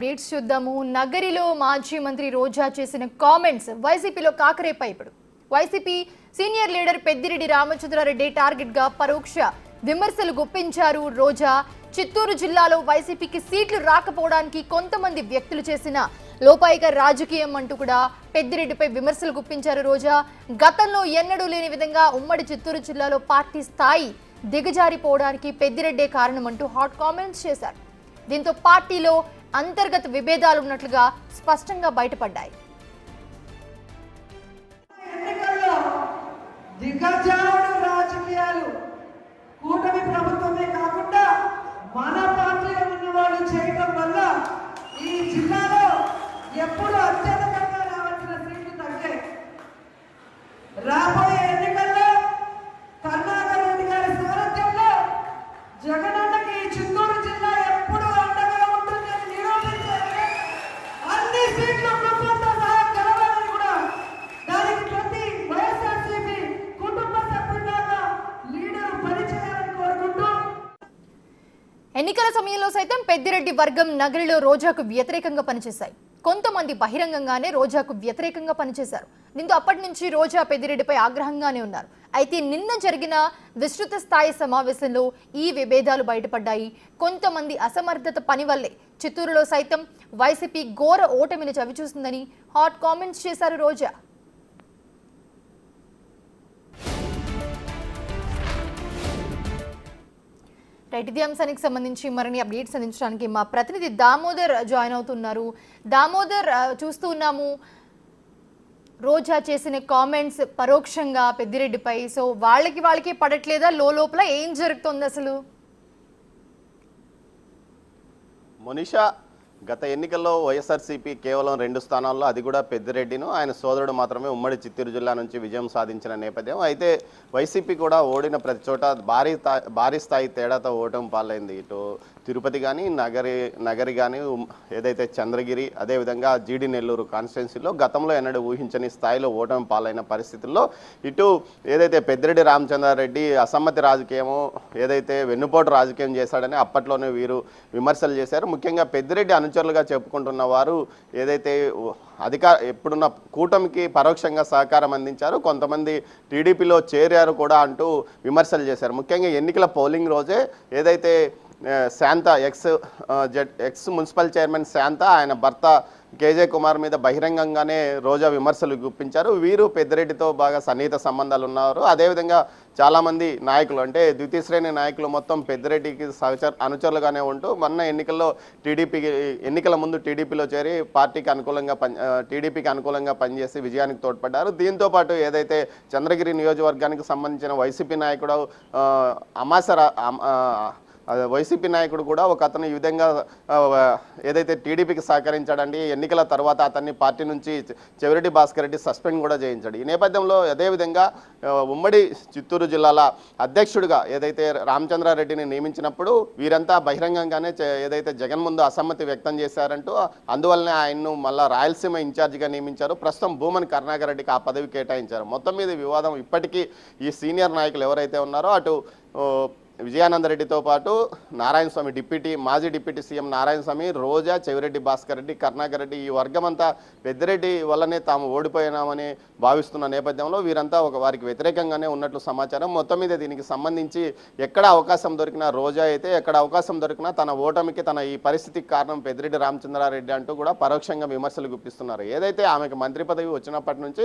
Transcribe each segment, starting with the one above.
Updates చూద్దాము. నగరిలో మాజీ మంత్రి రోజా చేసిన కామెంట్స్ వైసీపీలో కాకరేపై. ఇప్పుడు YCP senior leader Peddireddy Ramachandrareddy target గా పరోక్ష విమర్శలు గుప్పించారు రోజా. చిత్తూరు జిల్లాలో వైసీపీకి సీట్లు రాకపోవడానికి కొంతమంది వ్యక్తులు చేసిన లోపాయిక రాజకీయం అంటూ కూడా పెద్దిరెడ్డిపై విమర్శలు గుప్పించారు రోజా. గతంలో ఎన్నడూ లేని విధంగా ఉమ్మడి చిత్తూరు జిల్లాలో పార్టీ స్థాయి దిగజారిపోవడానికి పెద్దిరెడ్డే కారణమంటూ హాట్ కామెంట్స్ చేశారు. దీంతో పార్టీలో అంతర్గత విభేదాలు ఉన్నట్లుగా స్పష్టంగా బయటపడ్డాయి. రాజకీయాలు కూటమి ప్రభుత్వమే కాకుండా మన పార్టీలో ఉన్న వాళ్ళు చేయడం వల్ల ఈ జిల్లాలో ఎప్పుడు అత్యధికంగా రావాల్సిన సీట్లు తగ్గాయి. రాబోయే ఎన్నికల్లో కరుణాకర్ రెడ్డి గారి సారథ్యంలో జగనన్నకి ఈ చిత్తూరు జిల్లా ఎప్పుడు అండగా ఉంటుందని నిరూపించారు. అన్ని సీట్లు ప్రభుత్వంతో సహా గెలవాలని కూడా దానికి ప్రతి వైఎస్ఆర్సీపీ కుటుంబ సభ్యులాగా లీడర్ పనిచేయాలని కోరుకుంటూ ఎన్నికల సమయంలో సైతం పెద్దిరెడ్డి వర్గం నగరిలో రోజాకు వ్యతిరేకంగా పనిచేశాయి. కొంతమంది బహిరంగంగానే రోజాకు వ్యతిరేకంగా పనిచేశారు. దీంతో అప్పటి నుంచి రోజా పెద్దిరెడ్డిపై ఆగ్రహంగానే ఉన్నారు. అయితే నిన్న జరిగిన విస్తృత స్థాయి సమావేశంలో ఈ విభేదాలు బయటపడ్డాయి. కొంతమంది అసమర్థత పని వల్లే చిత్తూరులో సైతం వైసీపీ ఘోర ఓటమిని చవిచూస్తుందని హాట్ కామెంట్స్ చేశారు రోజా. రైట్, ఇదే అంశానికి సంబంధించి మరిన్ని అప్డేట్స్ అందించడానికి మా ప్రతినిధి దామోదర్ జాయిన్ అవుతున్నారు. దామోదర్, చూస్తూ ఉన్నాము రోజా చేసిన కామెంట్స్ పరోక్షంగా పెద్దిరెడ్డిపై. సో వాళ్ళకి పడట్లేదా? లోపల ఏం జరుగుతుంది అసలు? మోనిషా, గత ఎన్నికల్లో వైఎస్ఆర్సీపీ కేవలం 2 స్థానాల్లో, అది కూడా పెద్దిరెడ్డిను ఆయన సోదరుడు మాత్రమే ఉమ్మడి చిత్తూరు జిల్లా నుంచి విజయం సాధించిన నేపథ్యం. అయితే వైసీపీ కూడా ఓడిన ప్రతి చోట భారీ స్థాయి తేడాతో ఓటమి పాలైంది. ఇటు తిరుపతి కానీ, నగరి కానీ, ఏదైతే చంద్రగిరి, అదేవిధంగా జీడి నెల్లూరు కాన్స్టిట్యున్సీలో గతంలో ఎన్నడూ ఊహించని స్థాయిలో ఓటమి పాలైన పరిస్థితుల్లో ఇటు ఏదైతే పెద్దిరెడ్డి రామచంద్రారెడ్డి అసమ్మతి రాజకీయము, ఏదైతే వెన్నుపోటు రాజకీయం చేశాడని అప్పట్లోనే వీరు విమర్శలు చేశారు. ముఖ్యంగా పెద్దిరెడ్డి అనుచరులుగా చెప్పుకుంటున్న వారు ఏదైతే ఇప్పుడున్న కూటమికి పరోక్షంగా సహకారం అందించారు, కొంతమంది టీడీపీలో చేరారు కూడా అంటూ విమర్శలు చేశారు. ముఖ్యంగా ఎన్నికల పోలింగ్ రోజే ఏదైతే శాంత ఎక్స్ మున్సిపల్ చైర్మన్ శాంత, ఆయన భర్త కేజే కుమార్ మీద బహిరంగంగానే రోజా విమర్శలు గుప్పించారు. వీరు పెద్దిరెడ్డితో బాగా సన్నిహిత సంబంధాలు ఉన్నారు. అదేవిధంగా చాలామంది నాయకులు, అంటే ద్వితీయ శ్రేణి నాయకులు మొత్తం పెద్దిరెడ్డికి అనుచరులుగానే ఉంటూ మొన్న ఎన్నికల ముందు టీడీపీలో చేరి టీడీపీకి అనుకూలంగా పనిచేసి విజయానికి తోడ్పడ్డారు. దీంతోపాటు ఏదైతే చంద్రగిరి నియోజకవర్గానికి సంబంధించిన వైసీపీ నాయకుడు వైసీపీ నాయకుడు కూడా ఒక అతను ఈ విధంగా ఏదైతే టీడీపీకి సహకరించాడండి, ఎన్నికల తర్వాత అతన్ని పార్టీ నుంచి చెవిరెడ్డి భాస్కర్ రెడ్డి సస్పెండ్ కూడా చేయించాడు. ఈ నేపథ్యంలో అదేవిధంగా ఉమ్మడి చిత్తూరు జిల్లాల అధ్యక్షుడిగా ఏదైతే రామచంద్రారెడ్డిని నియమించినప్పుడు వీరంతా బహిరంగంగానే ఏదైతే జగన్ ముందు అసమ్మతి వ్యక్తం చేశారంటూ అందువల్లనే ఆయన్ను మళ్ళా రాయలసీమ ఇన్ఛార్జిగా నియమించారు. ప్రస్తుతం భూమన్ కరుణాకర్ రెడ్డికి ఆ పదవి కేటాయించారు. మొత్తం మీద వివాదం ఇప్పటికీ ఈ సీనియర్ నాయకులు ఎవరైతే ఉన్నారో అటు విజయానందరెడ్డితో పాటు నారాయణస్వామి, మాజీ డిప్యూటీ సీఎం నారాయణస్వామి, రోజా, చెవిరెడ్డి భాస్కర్ రెడ్డి, కరుణాకర్ రెడ్డి, ఈ వర్గమంతా పెద్దిరెడ్డి వల్లనే తాము ఓడిపోయినామని భావిస్తున్న నేపథ్యంలో వీరంతా వారికి వ్యతిరేకంగానే ఉన్నట్లు సమాచారం. మొత్తం మీద దీనికి సంబంధించి ఎక్కడ అవకాశం దొరికినా, రోజా అయితే ఎక్కడ అవకాశం దొరికినా తన ఓటమికి, తన ఈ పరిస్థితికి కారణం పెద్దిరెడ్డి రామచంద్రారెడ్డి అంటూ కూడా పరోక్షంగా విమర్శలు గుప్పిస్తున్నారు. ఏదైతే ఆమెకు మంత్రి పదవి వచ్చినప్పటి నుంచి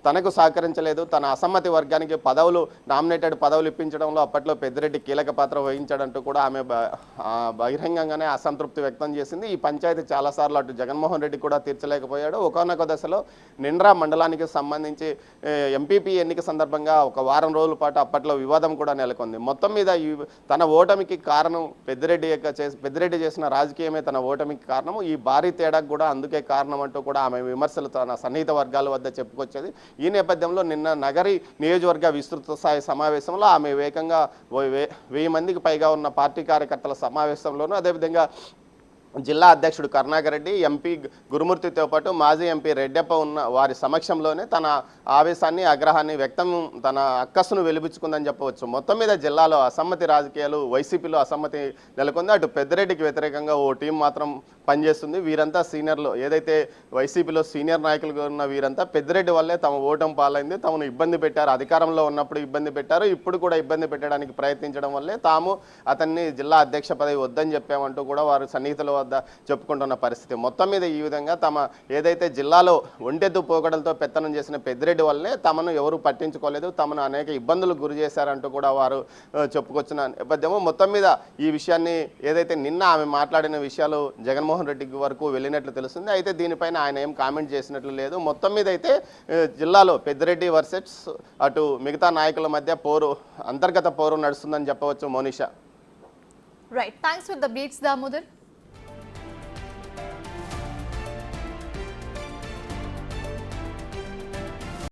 తనకు సహకరించలేదు, తన అసమ్మతి వర్గానికి నామినేటెడ్ పదవులు ఇప్పించడంలో అప్పట్లో పెద్దిరెడ్డి కీలక పాత్ర వహించాడంటూ కూడా ఆమె బహిరంగంగానే అసంతృప్తి వ్యక్తం చేసింది. ఈ పంచాయతీ చాలాసార్లు అటు జగన్మోహన్ రెడ్డి కూడా తీర్చలేకపోయాడు. ఒకానొక దశలో నిండ్రా మండలానికి సంబంధించి ఎంపీపీ ఎన్నిక సందర్భంగా ఒక వారం రోజుల పాటు అప్పట్లో వివాదం కూడా నెలకొంది. మొత్తం మీద తన ఓటమికి కారణం పెద్దిరెడ్డి చేసిన రాజకీయమే తన ఓటమికి కారణం, ఈ భారీ తేడాకు కూడా అందుకే కారణం అంటూ కూడా ఆమె విమర్శలు తన సన్నిహిత వర్గాల వద్ద చెప్పుకొచ్చేది. ఈ నేపథ్యంలో నిన్న నగరి నియోజకవర్గ విస్తృత స్థాయి సమావేశంలో ఆమె వేగంగా 1000 మందికి పైగా ఉన్న పార్టీ కార్యకర్తల సమావేశంలోనూ, అదేవిధంగా జిల్లా అధ్యక్షుడు కరుణాకర్ రెడ్డి, ఎంపీ గురుమూర్తితో పాటు మాజీ ఎంపీ రెడ్డప్ప ఉన్న వారి సమక్షంలోనే తన ఆవేశాన్ని, ఆగ్రహాన్ని తన అక్కస్సును వెలిపించుకుందని చెప్పవచ్చు. మొత్తం మీద జిల్లాలో అసమ్మతి రాజకీయాలు, వైసీపీలో అసమ్మతి నెలకొంది. అటు పెద్దిరెడ్డికి వ్యతిరేకంగా ఓ టీం మాత్రం పనిచేస్తుంది. వీరంతా సీనియర్లు, ఏదైతే వైసీపీలో సీనియర్ నాయకులుగా ఉన్న వీరంతా పెద్దిరెడ్డి వల్లే తమ ఓటమి పాలైంది, తమను ఇబ్బంది పెట్టారు, అధికారంలో ఉన్నప్పుడు ఇబ్బంది పెట్టారు, ఇప్పుడు కూడా ఇబ్బంది పెట్టడానికి ప్రయత్నించడం వల్లే తాము అతన్ని జిల్లా అధ్యక్ష పదవి వద్దని చెప్పామంటూ కూడా వారు సన్నిహితుల వద్ద చెప్పుకుంటున్న పరిస్థితి. మొత్తం మీద ఈ విధంగా ఏదైతే జిల్లాలో ఒంటెద్దు పోకడలతో పెత్తనం చేసిన పెద్దిరెడ్డి వల్లే తమను ఎవరు పట్టించుకోలేదు, తమను అనేక ఇబ్బందులకు గురి చేశారంటూ కూడా వారు చెప్పుకొచ్చిన నేపథ్యము. మొత్తం మీద ఈ విషయాన్ని ఏదైతే నిన్న ఆమె మాట్లాడిన విషయాలు జగన్మోహన్ రెడ్డి వరకు వెళ్ళినట్లు తెలుస్తుంది. అయితే దీనిపైన ఆయన ఏం కామెంట్ చేసినట్లు లేదు. మొత్తం మీద అయితే జిల్లాలో పెద్దిరెడ్డి వర్సెస్ అటు మిగతా నాయకుల మధ్య అంతర్గత పోరు నడుస్తుందని చెప్పవచ్చు. Monisha. Right, thanks for the beats Damodar.